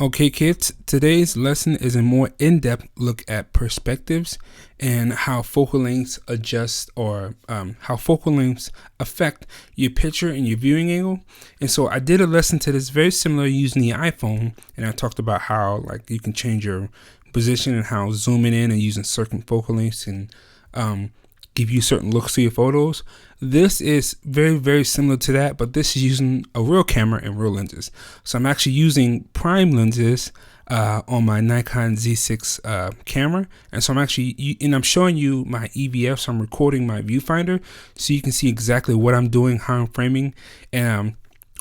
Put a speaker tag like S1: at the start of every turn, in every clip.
S1: Okay, kids, today's lesson is a more in-depth look at perspectives and how focal lengths adjust or how focal lengths affect your picture and your viewing angle. And so I did a lesson to this very similar using the iPhone, and I talked about how you can change your position and how zooming in and using certain focal lengths can give you certain looks to your photos. This is very, very similar to that, but this is using a real camera and real lenses. So I'm actually using prime lenses on my Nikon Z6 camera, and so I'm showing you my EVF. So I'm recording my viewfinder, so you can see exactly what I'm doing, how I'm framing, and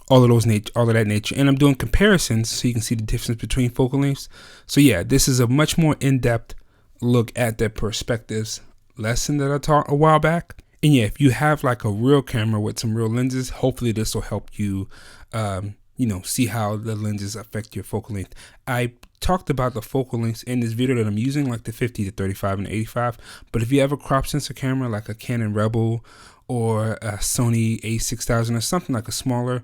S1: all of that nature. And I'm doing comparisons, so you can see the difference between focal lengths. So yeah, this is a much more in-depth look at the perspectives lesson that I taught a while back. And yeah, if you have like a real camera with some real lenses, hopefully this will help you, see how the lenses affect your focal length. I talked about the focal lengths in this video that I'm using, like the 50 to 35 and 85. But if you have a crop sensor camera, like a Canon Rebel or a Sony A6000 or something like a smaller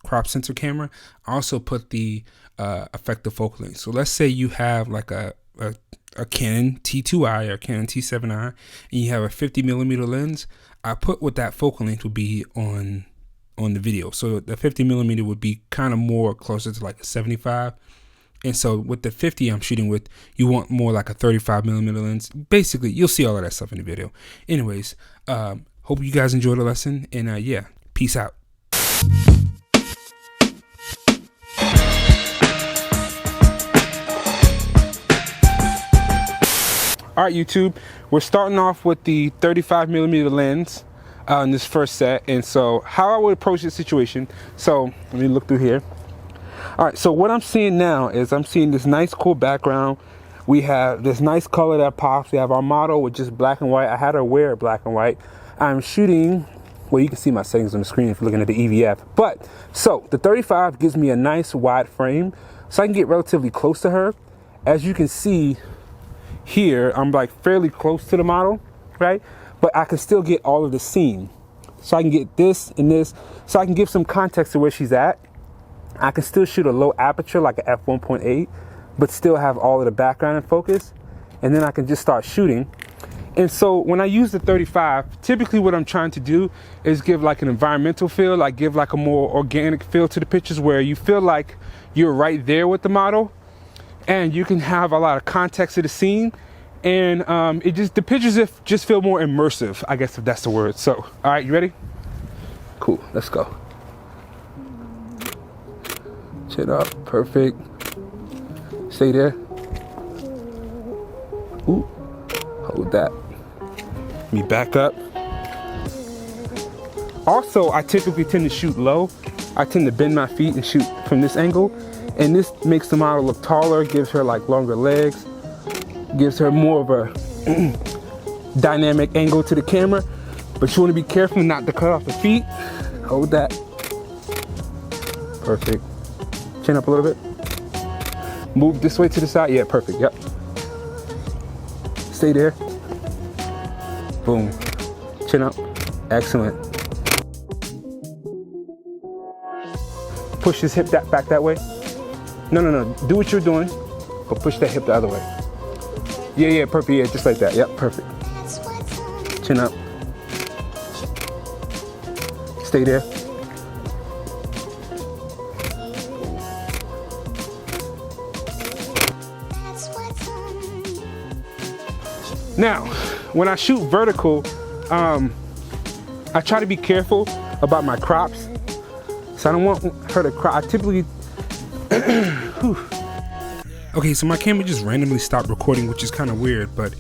S1: crop sensor camera, I also put the effective focal length. So let's say you have like a Canon T2i or Canon T7i, and you have a 50mm lens. I put what that focal length would be on the video. So the 50mm would be kind of more closer to like a 75. And so with the 50 I'm shooting with, you want more like a 35mm lens. Basically, you'll see all of that stuff in the video. Anyways, hope you guys enjoyed the lesson, and yeah, peace out. All right, YouTube, we're starting off with the 35mm lens in this first set. And so how I would approach this situation, so let me look through here. All right, so what I'm seeing now is I'm seeing this nice cool background. We have this nice color that pops. We have our model with just black and white. I had her wear black and white. I'm shooting, well, you can see my settings on the screen if you're looking at the EVF. But so the 35 gives me a nice wide frame, so I can get relatively close to her. As you can see here, I'm like fairly close to the model, right? But I can still get all of the scene. So I can get this and this, so I can give some context to where she's at. I can still shoot a low aperture like a f1.8, but still have all of the background in focus. And then I can just start shooting. And so when I use the 35, typically what I'm trying to do is give like an environmental feel, like give like a more organic feel to the pictures where you feel like you're right there with the model. And you can have a lot of context to the scene, and the pictures just feel more immersive, I guess, if that's the word. So, all right, you ready? Cool, let's go. Chin up, perfect. Stay there. Ooh, hold that. Let me back up. Also, I typically tend to shoot low. I tend to bend my feet and shoot from this angle. And this makes the model look taller, gives her like longer legs, gives her more of a dynamic angle to the camera. But you want to be careful not to cut off the feet. Hold that. Perfect. Chin up a little bit. Move this way to the side. Yeah, perfect. Yep. Stay there. Boom. Chin up. Excellent. Push this hip back that way. No. Do what you're doing, but push that hip the other way. Yeah, perfect. Yeah, just like that. Yep, perfect. Chin up. Stay there. Now, when I shoot vertical, I try to be careful about my crops. So I don't want her to crop. I typically Okay, so my camera just randomly stopped recording, which is kind of weird, but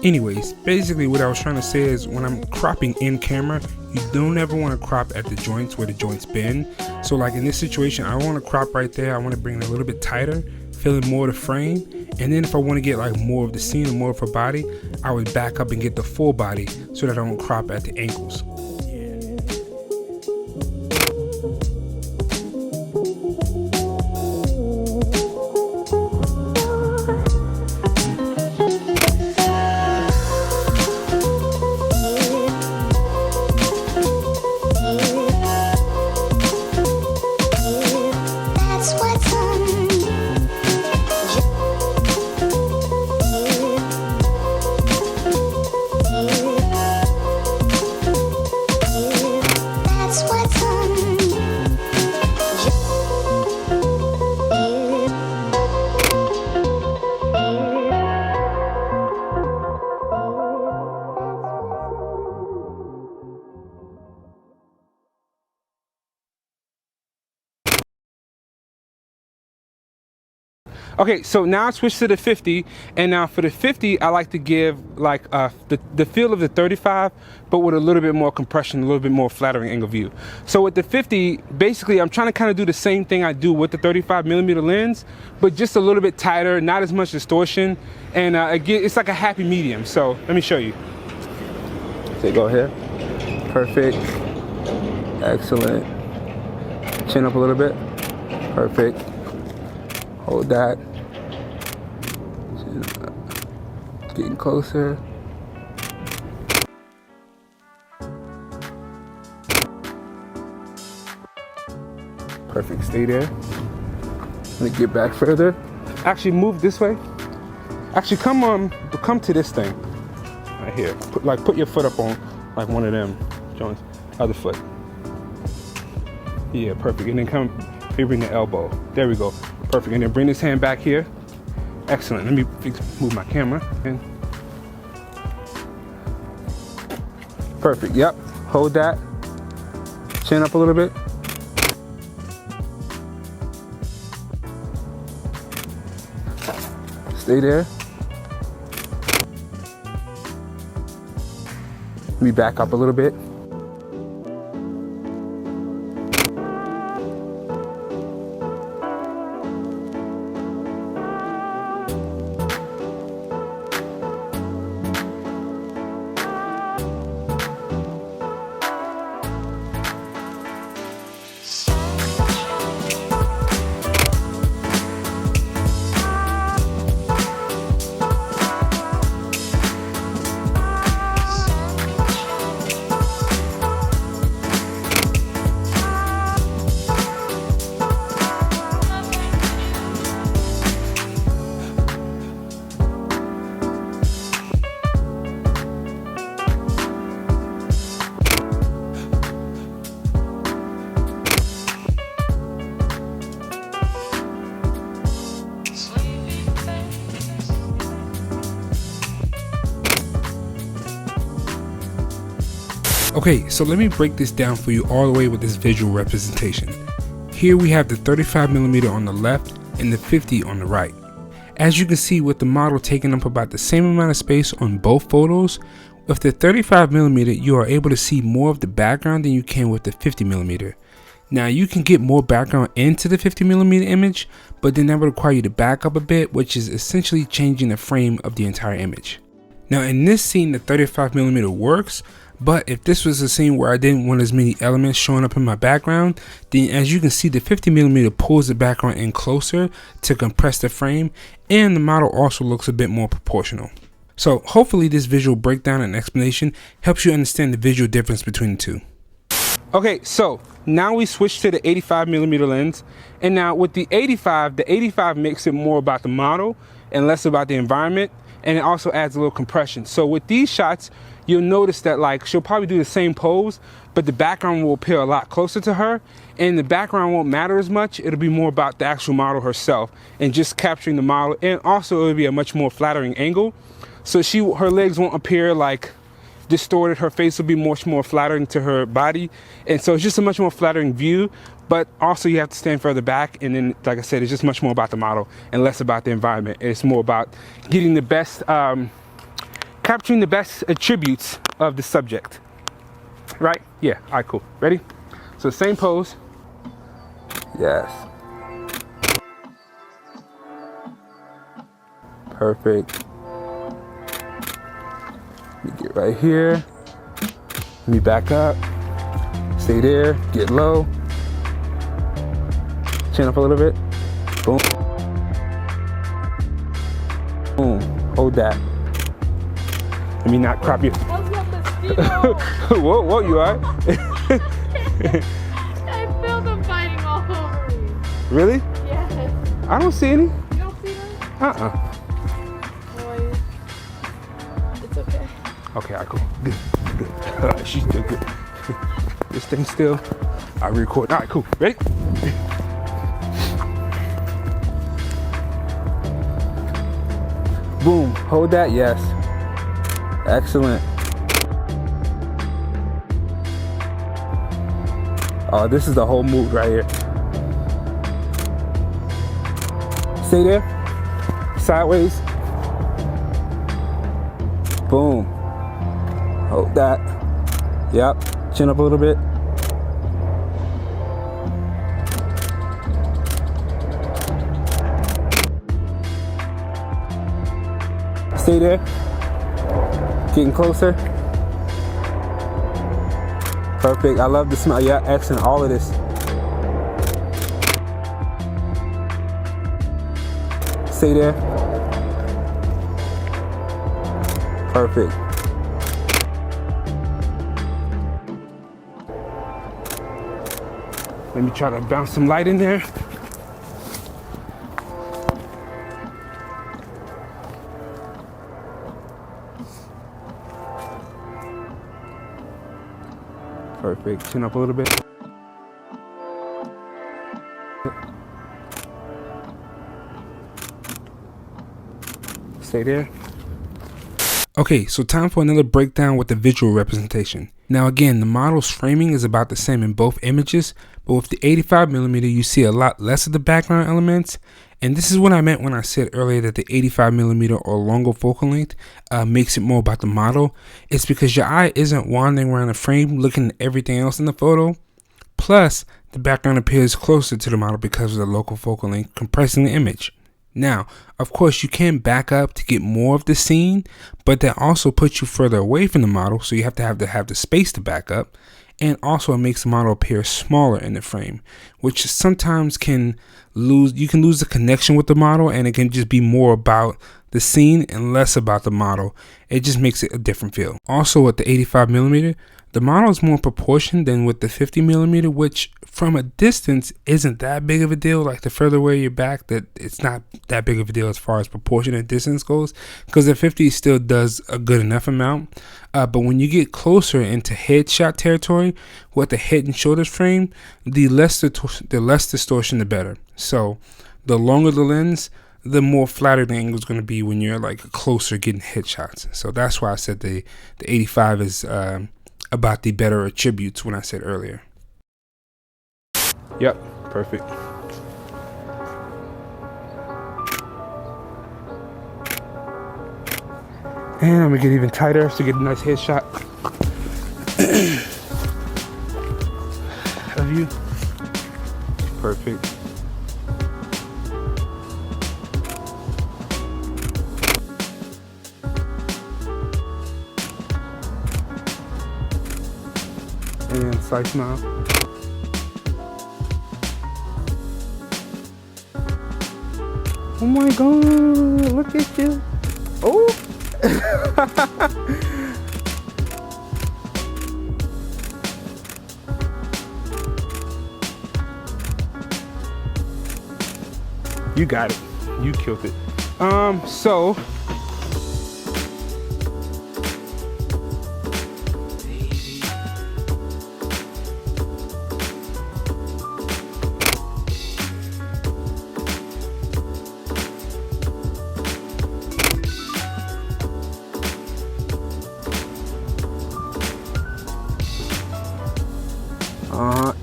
S1: anyways, basically what I was trying to say is when I'm cropping in camera, you don't ever want to crop at the joints where the joints bend. So like in this situation, I want to crop right there. I want to bring it a little bit tighter, feeling more of the frame. And then if I want to get like more of the scene or more of her body, I would back up and get the full body so that I don't crop at the ankles. Okay, so now I switch to the 50, and now for the 50, I like to give like the feel of the 35, but with a little bit more compression, a little bit more flattering angle view. So with the 50, basically I'm trying to kind of do the same thing I do with the 35mm lens, but just a little bit tighter, not as much distortion, and again, it's like a happy medium. So let me show you. So go ahead. Perfect. Excellent. Chin up a little bit. Perfect. Hold that. Chin up. Getting closer. Perfect. Stay there. Let me get back further. Actually, move this way. Actually, come to this thing right here. Put your foot up on like one of them joints. Other foot. Yeah, perfect. And then bring the elbow. There we go. Perfect. And then bring this hand back here. Excellent. Let me move my camera. And perfect. Yep. Hold that. Chin up a little bit. Stay there. Let me back up a little bit.
S2: Okay, so let me break this down for you all the way with this visual representation. Here we have the 35mm on the left and the 50 on the right. As you can see, with the model taking up about the same amount of space on both photos, with the 35mm you are able to see more of the background than you can with the 50mm. Now you can get more background into the 50mm image, but then that would require you to back up a bit, which is essentially changing the frame of the entire image. Now in this scene the 35mm works, but if this was a scene where I didn't want as many elements showing up in my background, then as you can see the 50mm pulls the background in closer to compress the frame, and the model also looks a bit more proportional. So hopefully this visual breakdown and explanation helps you understand the visual difference between the two.
S1: Okay, so now we switch to the 85mm lens, and now with the 85 makes it more about the model and less about the environment, and it also adds a little compression. So with these shots, you'll notice that like she'll probably do the same pose, but the background will appear a lot closer to her, and the background won't matter as much. It'll be more about the actual model herself and just capturing the model, and also it'll be a much more flattering angle. So her legs won't appear like distorted. Her face will be much more flattering to her body, and so it's just a much more flattering view. But also you have to stand further back, and then like I said, it's just much more about the model and less about the environment. It's more about getting the best, capturing the best attributes of the subject. Right? Yeah. All right, cool. Ready? So same pose.
S2: Yes. Perfect. Let me get right here. Let me back up. Stay there. Get low. Chin up a little bit. Boom. Boom. Hold that. Let me not crop you. Whoa, you alright?
S3: I feel them biting all over me.
S1: Really?
S3: Yes.
S1: I don't see any.
S3: You don't see them? Boy, it's okay.
S1: Okay, all right, cool. Good. She's still good. This thing still. I record. All right, cool. Ready? Boom. Hold that. Yes. Excellent. Oh, this is the whole move right here. Stay there.
S2: sideways. Boom. Hold that. Yep. Chin up a little bit. Stay there. Getting closer. Perfect. I love the smell. Yeah, excellent. All of this. Stay there. Perfect. Let me try to bounce some light in there. Perfect. Chin up a little bit. Stay there.
S1: Okay, so time for another breakdown with the visual representation. Now again, the model's framing is about the same in both images, but with the 85mm you see a lot less of the background elements. And this is what I meant when I said earlier that the 85mm or longer focal length makes it more about the model. It's because your eye isn't wandering around the frame looking at everything else in the photo. Plus, the background appears closer to the model because of the local focal length compressing the image. Now, of course, you can back up to get more of the scene, but that also puts you further away from the model, so you have the space to back up. And also it makes the model appear smaller in the frame, which sometimes you can lose the connection with the model, and it can just be more about the scene and less about the model. It just makes it a different feel. Also with the 85mm, the model is more proportioned than with the 50mm, which from a distance isn't that big of a deal. Like the further away you're back, that it's not that big of a deal as far as proportion and distance goes, because the 50 still does a good enough amount. But when you get closer into headshot territory with the head and shoulders frame, the less distortion, the better. So the longer the lens, the more flatter the angle is going to be when you're like closer getting headshots. So that's why I said the 85 is about the better attributes when I said earlier. Yep, perfect. And I'm gonna get even tighter to get a nice headshot of you. Perfect. And side smile. Oh my God, look at you. Oh. You got it. You killed it. So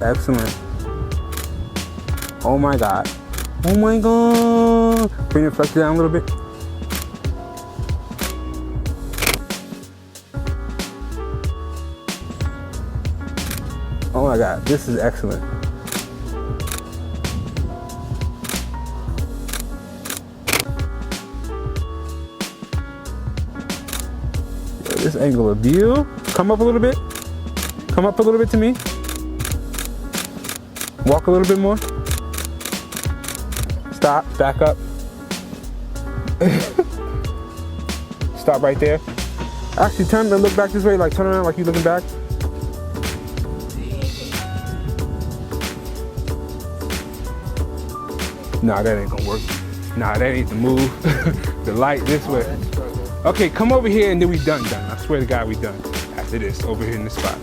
S1: excellent. Oh my God. Oh my God. Bring your flex down a little bit. Oh my God, this is excellent. This angle of view. Come up a little bit. Come up a little bit to me. Walk a little bit more. Stop, back up. Stop right there. Actually, turn and look back this way, like turn around like you're looking back. Nah, that ain't gonna work. Nah, that ain't the move. The light this way. Okay, come over here and then we done. I swear to God, we done after this, over here in this spot.